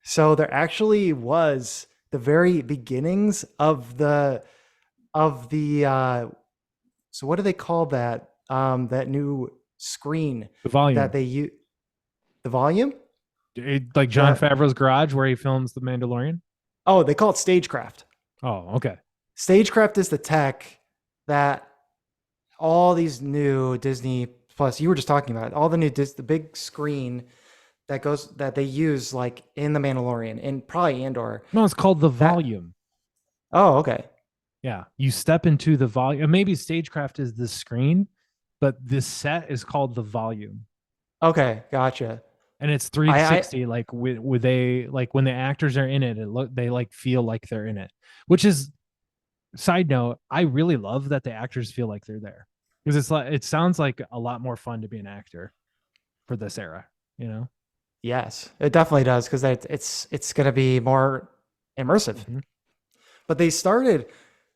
So there actually was the very beginnings of the so what do they call that? That new screen The that volume. they use, the volume? Like John The Favreau's garage where he films The Mandalorian. Oh, they call it stagecraft. Oh, okay. Stagecraft is the tech that all these new Disney Plus, you were just talking about all the new the big screen that they use like in the Mandalorian and probably Andor. No, it's called the That volume. Oh, okay. Yeah, you step into the volume. Maybe stagecraft is the screen, but this set is called the volume, Okay, gotcha. and it's I 360. Like with they like when the actors are in it, they like feel like they're in it. Which is side note. I really love that the actors feel like they're there because it's like it sounds like a lot more fun to be an actor for this era. You know. Yes, it definitely does because it's going to be more immersive. Mm-hmm. But they started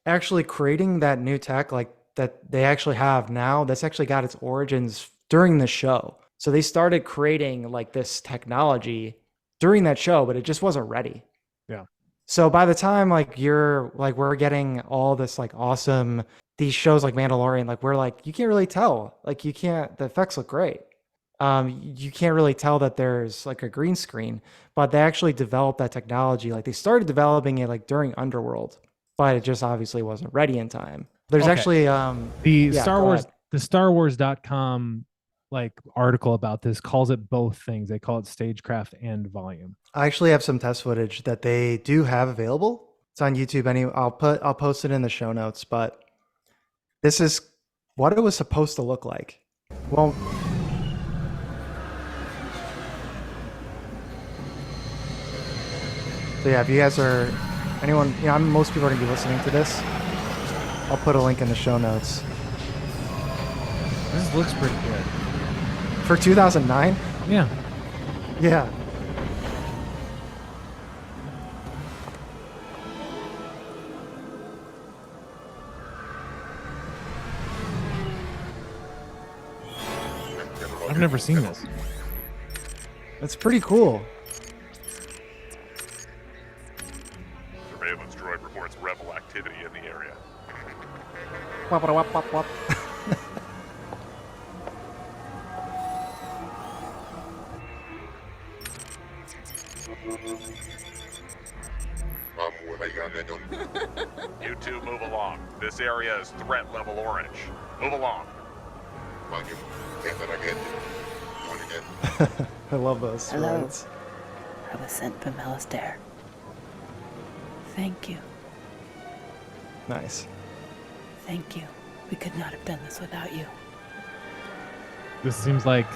actually creating that new tech like that they actually have now. That's actually got its origins during the show. So they started creating like this technology during that show, but it just wasn't ready. Yeah. So by the time like you're like we're getting all this like awesome these shows like Mandalorian, like we're like you can't really tell. Like you can't the effects look great. You can't really tell that there's like a green screen, but they actually developed that technology. Like they started developing it like during Underworld, but it just obviously wasn't ready in time. There's Okay. actually, The yeah, Star go Wars, ahead. the Star Wars.com like article about this calls it both things. They call it stagecraft and volume. I actually have some test footage that they do have available. It's on YouTube. I'll post it in the show notes, but this is what it was supposed to look like. Well, so yeah, if you guys are anyone, most people are gonna be listening to this. I'll put a link in the show notes. This looks pretty good. For 2009? Yeah. Yeah. I've never seen this. That's pretty cool. Surveillance droid reports rebel activity in the area. Wop, wop, wop, wop. You two move along. This area is threat level orange. Move along. I love those Hello. words. I was sent from Alistair. Thank you. Nice. Thank you. We could not have done this without you. This seems like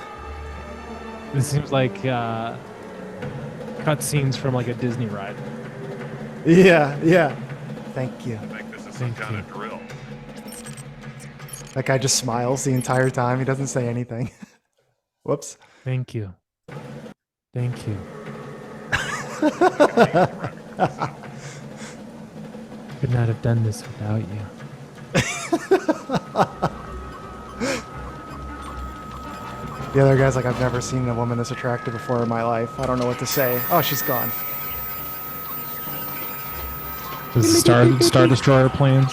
cut scenes from like a Disney ride. Yeah, yeah. Thank you. I think this is some Thank kind you. of drill. That guy just smiles the entire time. He doesn't say anything. Whoops. Thank you. Thank you. Could not have done this without you. The other guy's like, I've never seen a woman this attractive before in my life. I don't know what to say. Oh, she's gone. This is Star Destroyer plans.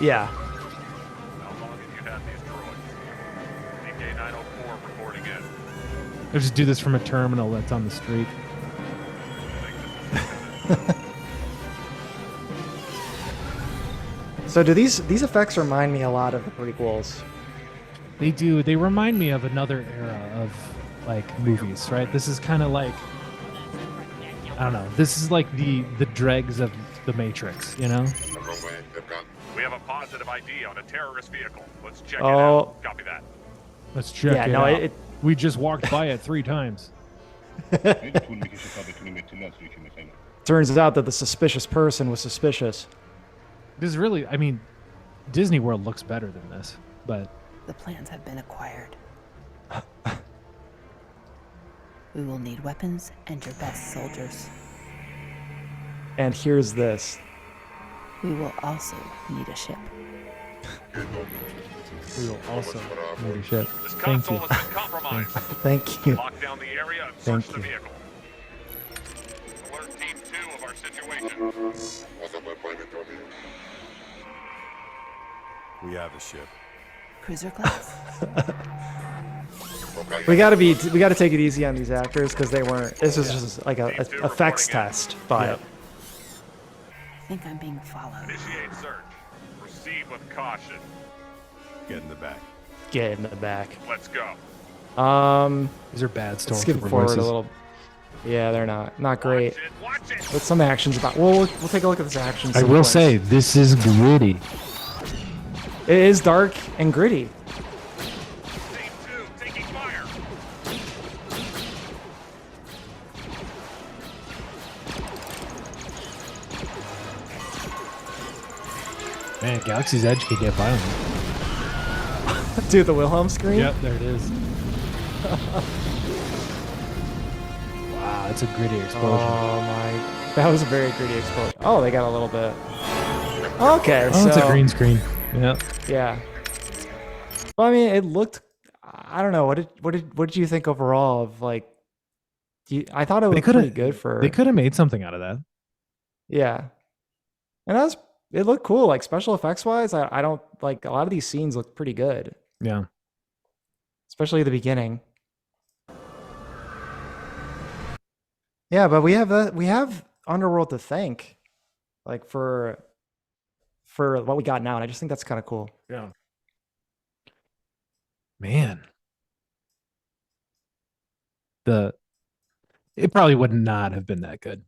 Yeah. How long have you had these droids? DK-904 reporting in. I just do this from a terminal that's on the street. So do these effects remind me a lot of the prequels? They do. They remind me of another era of like movies, right? This is kind of like I don't know. This is like the dregs of the Matrix, you know? We have a positive ID on a terrorist vehicle. Let's check it Oh. out. Copy that. Let's check Yeah, it no, out. it- We just walked by it 3 times. Turns out that the suspicious person was suspicious. This is really, I mean, Disney World looks better than this, but The plans have been acquired. We will need weapons and your best soldiers. And here's this. We will also need a ship. we will also need a ship. This Thank you. console has been compromised. Thank you. Lock down the area and Thank search the you. vehicle. 2 of our situation. We have a ship. Cruiser class? We gotta take it easy on these actors because they weren't. This was just like a effects test, but Yep. I think I'm being followed. Initiate search. Proceed with caution. Get in the back. get in the back. Let's go. These are bad Let's skip stormtrooper forward voices. a little. Yeah, they're not great. Watch it. But some actions about. Well, we'll take a look at this action. I will sequence. say this is gritty. It is dark and gritty. Team 2 taking fire. Man, Galaxy's Edge could get violent. Dude, the Wilhelm scream. Yep, there it is. Wow, that's a gritty explosion. Oh my, that was a very gritty explosion. Oh, they got a little bit. Okay, Oh, so it's a green screen. Yeah. yeah. Well, I mean, it looked. I don't know. What did you think overall of like? I thought it was pretty good for. They could have made something out of that. Yeah, and it looked cool. Like special effects wise, I don't like a lot of these scenes look pretty good, Yeah. especially the beginning. Yeah, but we have Underworld to thank, like for what we got now, and I just think that's kind of cool. Yeah. Man. It probably would not have been that good.